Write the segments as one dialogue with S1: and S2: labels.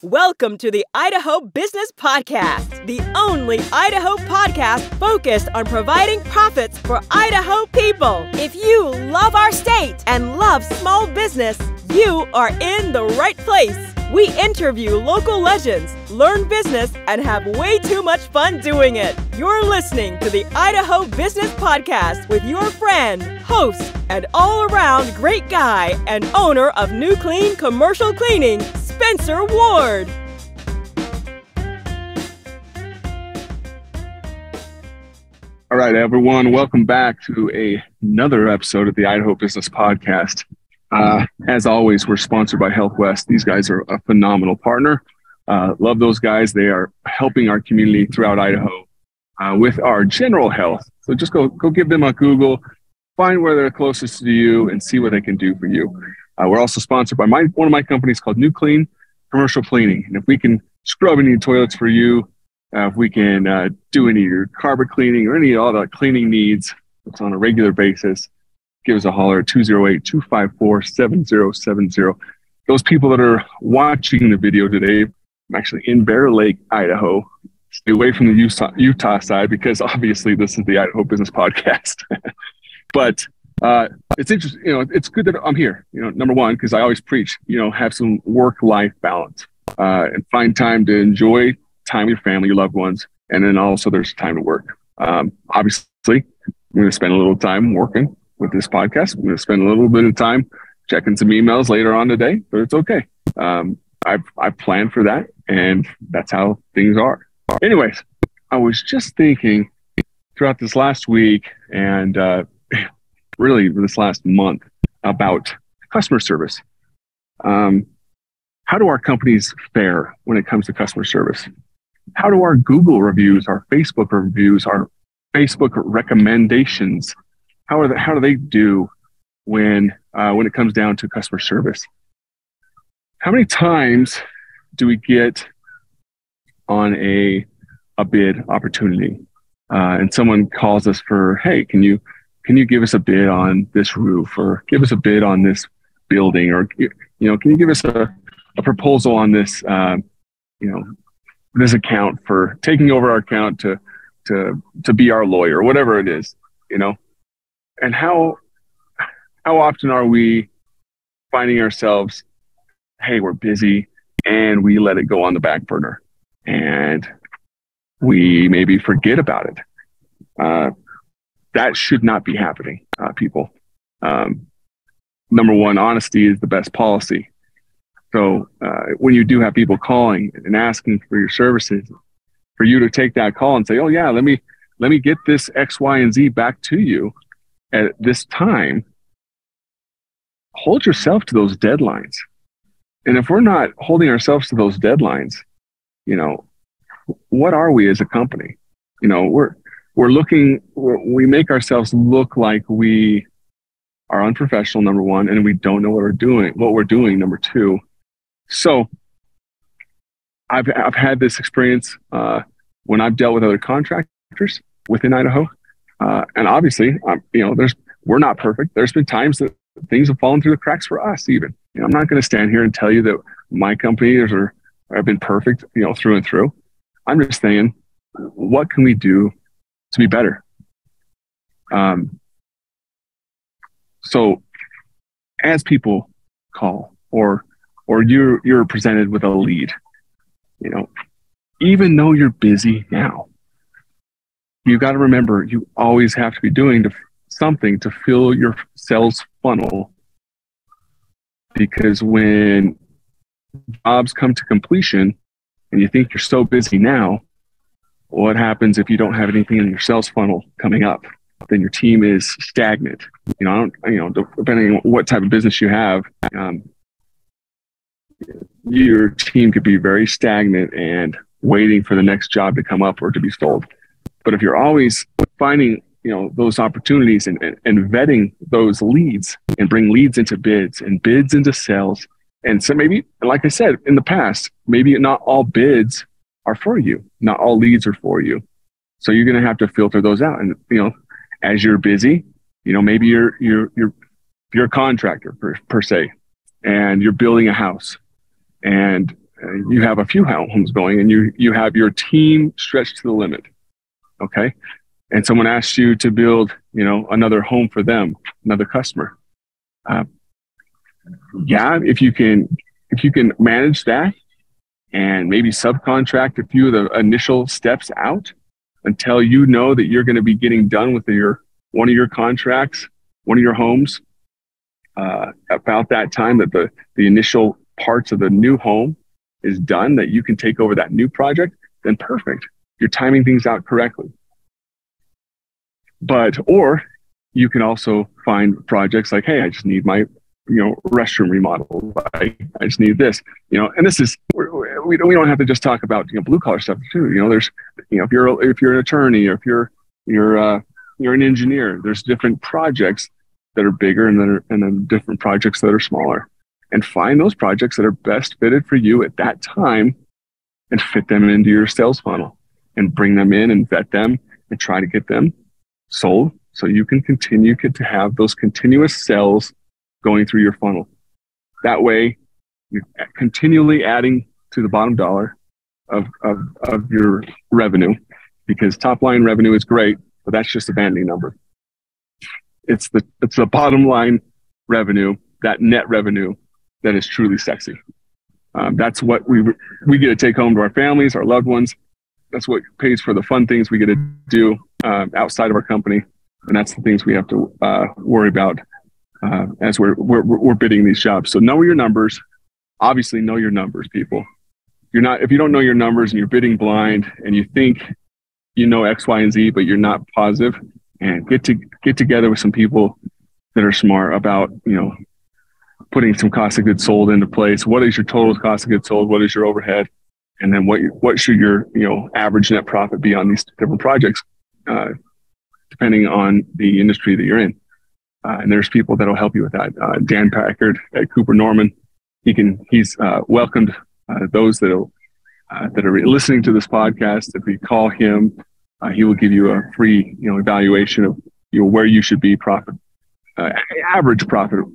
S1: Welcome to the Idaho Business Podcast, the only Idaho podcast focused on providing profits for Idaho people. If you love our state and love small business, you are in the right place. We interview local legends, learn business, and have way too much fun doing it. You're listening to the Idaho Business Podcast with your friend, host, and all-around great guy and owner of New Clean Commercial Cleaning, Spencer Ward.
S2: All right, everyone. Welcome back to another episode of the Idaho Business Podcast. As always, we're sponsored by Health West. These guys are a phenomenal partner. Love those guys. They are helping our community throughout Idaho with our general health. So just go give them a Google, find where they're closest to you, and see what they can do for you. We're also sponsored by one of my companies called New Clean Commercial Cleaning. And if we can scrub any toilets for you, if we can do any of your carpet cleaning or any of all the cleaning needs, it's on a regular basis, give us a holler at 208-254-7070. Those people that are watching the video today, I'm actually in Bear Lake, Idaho. Stay away from the Utah side because obviously this is the Idaho Business Podcast. But it's interesting, it's good that I'm here, number one, because I always preach, have some work-life balance and find time to enjoy time with your family, your loved ones. And then also there's time to work. Obviously, I'm going to spend a little time working with this podcast. I'm going to spend a little bit of time checking some emails later on today, but it's okay. I've planned for that, and that's how things are. Anyways, I was just thinking throughout this last week and really this last month about customer service. How do our companies fare when it comes to customer service? How do our Google reviews, our Facebook reviews, our Facebook recommendations, how do they do when it comes down to customer service? How many times do we get on a bid opportunity and someone calls us for, hey, can you give us a bid on this roof, or give us a bid on this building, or can you give us a proposal on this this account for taking over our account to be our lawyer, or whatever it is, and how often are we finding ourselves, hey, we're busy and we let it go on the back burner and we maybe forget about it. That should not be happening, people. Number one, honesty is the best policy. So when you do have people calling and asking for your services, for you to take that call and say, oh yeah, let me get this X, Y, and Z back to you at this time, hold yourself to those deadlines. And if we're not holding ourselves to those deadlines, what are we as a company? We make ourselves look like we are unprofessional, number one, and we don't know what we're doing, number two. So I've had this experience when I've dealt with other contractors within Idaho, and obviously, we're not perfect. There's been times that things have fallen through the cracks for us. Even I'm not going to stand here and tell you that my companies have been perfect, through and through. I'm just saying, what can we do to be better? So, as people call or you're presented with a lead, even though you're busy now, you got to remember you always have to be doing something to fill your sales funnel, because when jobs come to completion and you think you're so busy now, what happens if you don't have anything in your sales funnel coming up? Then your team is stagnant. Depending on what type of business you have, your team could be very stagnant and waiting for the next job to come up or to be sold. But if you're always finding, those opportunities and vetting those leads and bring leads into bids and bids into sales. And so maybe, like I said, in the past, maybe not all bids are for you. Not all leads are for you. So you're going to have to filter those out. And, as you're busy, maybe you're a contractor per se, and you're building a house, and you have a few homes going, and you have your team stretched to the limit. Okay. And someone asks you to build, another home for them, another customer. If you can manage that and maybe subcontract a few of the initial steps out until you know that you're going to be getting done with one of your contracts, one of your homes, about that time that the initial parts of the new home is done, that you can take over that new project, then perfect. You're timing things out correctly. Or you can also find projects like, hey, I just need my restroom remodeled. I just need this, and this is, we don't have to just talk about, blue collar stuff too. There's, if you're an attorney, or if you're an engineer, there's different projects that are bigger and then different projects that are smaller, and find those projects that are best fitted for you at that time and fit them into your sales funnel and bring them in and vet them and try to get them sold so you can continue to have those continuous sales going through your funnel. That way, you're continually adding to the bottom dollar of your revenue, because top line revenue is great, but that's just a banding number. It's the bottom line revenue, that net revenue, that is truly sexy. That's what we get to take home to our families, our loved ones. That's what pays for the fun things we get to do outside of our company, and that's the things we have to worry about as we're bidding these jobs. So know your numbers. Obviously, know your numbers, people. If you don't know your numbers and you're bidding blind and you think you know X, Y, and Z, but you're not positive, and get together with some people that are smart about putting some cost of goods sold into place. What is your total cost of goods sold? What is your overhead? And then what should your average net profit be on these different projects, depending on the industry that you're in. And there's people that'll help you with that. Dan Packard at Cooper Norman, he's welcomed those that are listening to this podcast. If you call him, he will give you a free evaluation of where you should be average profit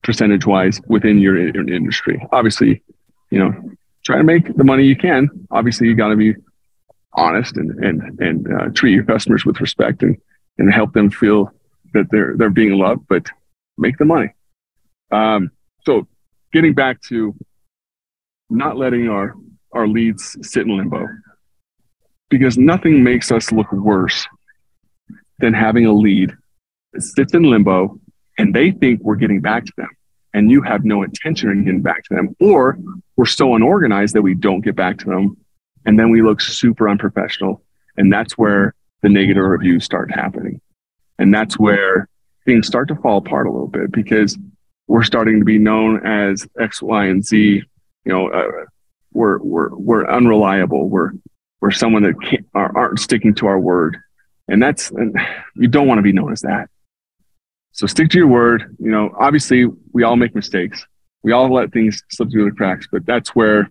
S2: percentage wise within your industry. Obviously, try to make the money you can. Obviously, you got to be honest and treat your customers with respect and help them feel that they're being loved, but make the money. So getting back to not letting our leads sit in limbo, because nothing makes us look worse than having a lead that sits in limbo and they think we're getting back to them and you have no intention of getting back to them, or we're so unorganized that we don't get back to them, and then we look super unprofessional, and that's where the negative reviews start happening. And that's where things start to fall apart a little bit, because we're starting to be known as X, Y, and Z. We're unreliable. We're someone that aren't sticking to our word, and you don't want to be known as that. So stick to your word. Obviously we all make mistakes. We all let things slip through the cracks, but that's where,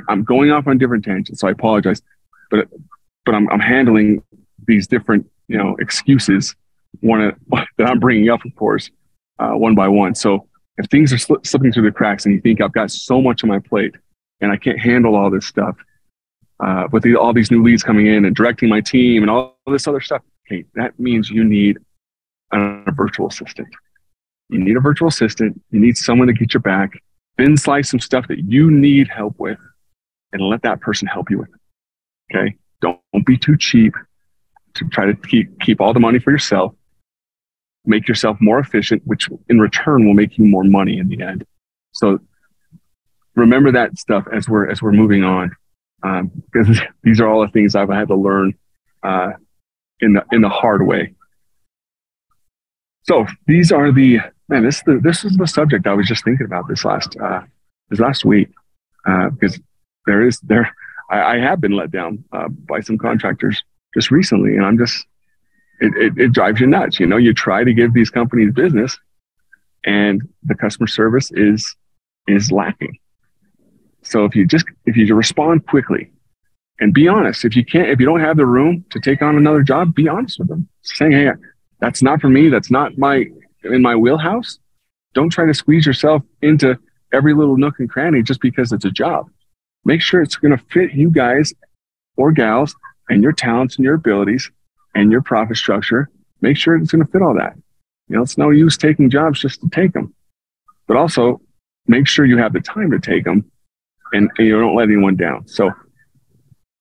S2: I'm going off on different tangents, so I apologize, but I'm handling these different, excuses that I'm bringing up, of course, one by one. So if things are slipping through the cracks and you think I've got so much on my plate and I can't handle all this stuff, with all these new leads coming in and directing my team and all this other stuff, okay, that means you need a virtual assistant. You need a virtual assistant. You need someone to get your back, then slice some stuff that you need help with, and let that person help you with it. Okay? Don't be too cheap to try to keep all the money for yourself. Make yourself more efficient, which in return will make you more money in the end. So remember that stuff as we're moving on, because these are all the things I've had to learn in the hard way. So these are this is the subject I was just thinking about this last week, because I have been let down by some contractors just recently, and it drives you nuts. You try to give these companies business, and the customer service is lacking. So if you respond quickly and be honest, if you don't have the room to take on another job, be honest with them, saying, hey, that's not for me. That's not in my wheelhouse. Don't try to squeeze yourself into every little nook and cranny just because it's a job. Make sure it's going to fit you guys or gals and your talents and your abilities and your profit structure. Make sure it's going to fit all that. It's no use taking jobs just to take them, but also make sure you have the time to take them and you don't let anyone down. So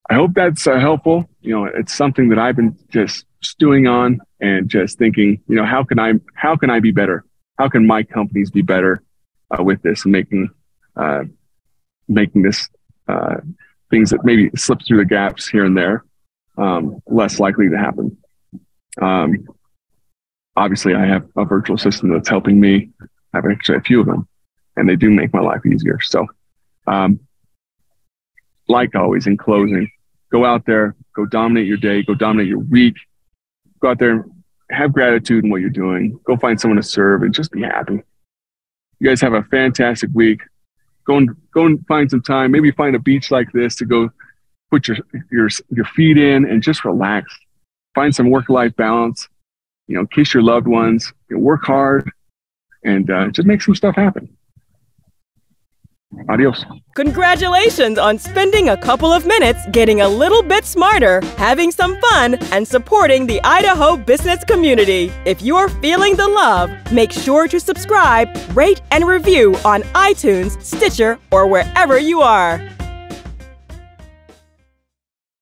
S2: I hope that's helpful. It's something that I've been just stewing on and just thinking, how can I be better? How can my companies be better with this and making this things that maybe slip through the gaps here and there less likely to happen. Obviously, I have a virtual assistant that's helping me. I have actually a few of them, and they do make my life easier. So, like always, in closing, go out there, go dominate your day, go dominate your week. Go out there, have gratitude in what you're doing. Go find someone to serve and just be happy. You guys have a fantastic week. Go and find some time. Maybe find a beach like this to go put your feet in and just relax. Find some work-life balance. Kiss your loved ones. Work hard and just make some stuff happen. Adios.
S1: Congratulations on spending a couple of minutes getting a little bit smarter, having some fun, and supporting the Idaho business community. If you're feeling the love, make sure to subscribe, rate, and review on iTunes, Stitcher, or wherever you are.